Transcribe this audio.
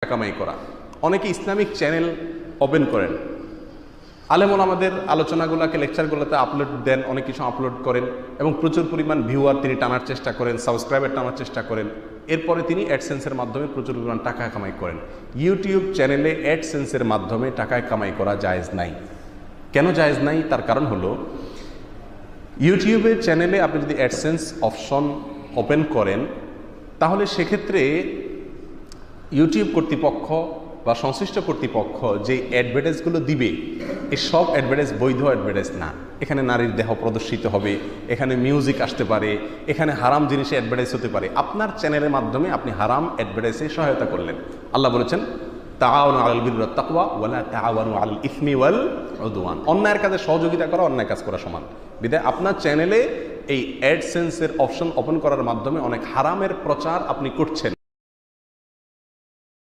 কামাই করা। অনেকে ইসলামিক চ্যানেল ওপেন করেন, আলেমুল আমাদের আলোচনাগুলোকে লেকচারগুলোতে আপলোড দেন, অনেক কিছু আপলোড করেন এবং প্রচুর পরিমাণ ভিউয়ার তিনি টানার চেষ্টা করেন, সাবস্ক্রাইবার টানার চেষ্টা করেন। এরপরে তিনি অ্যাডসেন্সের মাধ্যমে প্রচুর পরিমাণ টাকা কামাই করেন। ইউটিউব চ্যানেলে অ্যাডসেন্সের মাধ্যমে টাকা কামাই করা জায়েজ নাই। কেন জায়েজ নাই? তার কারণ হলো ইউটিউবের চ্যানেলে আপনি যদি অ্যাডসেন্স অপশন ওপেন করেন তাহলে সেক্ষেত্রে ইউটিউব কর্তৃপক্ষ বা সংশ্লিষ্ট কর্তৃপক্ষ যে অ্যাডভার্টাইজগুলো দিবে এই সব অ্যাডভার্টাইজ বৈধ অ্যাডভার্টাইজ না। এখানে নারীর দেহ প্রদর্শিত হবে, এখানে মিউজিক আসতে পারে, এখানে হারাম জিনিসে অ্যাডভার্টাইজ হতে পারে। আপনার চ্যানেলের মাধ্যমে আপনি হারাম অ্যাডভার্টাইজে সহায়তা করলেন। আল্লাহ বলেছেন তাআওয়ানু আলাল বিররি ওয়াত তাকওয়া ওয়া লা তাআওয়ানু আলাল ইসমি ওয়াল উদওয়ান। অন্যায়ের কাজে সহযোগিতা করা অন্যায় কাজ করা সমান। বিধায় আপনার চ্যানেলে এই অ্যাডসেন্সের অপশন ওপেন করার মাধ্যমে অনেক হারামের প্রচার আপনি করছেন।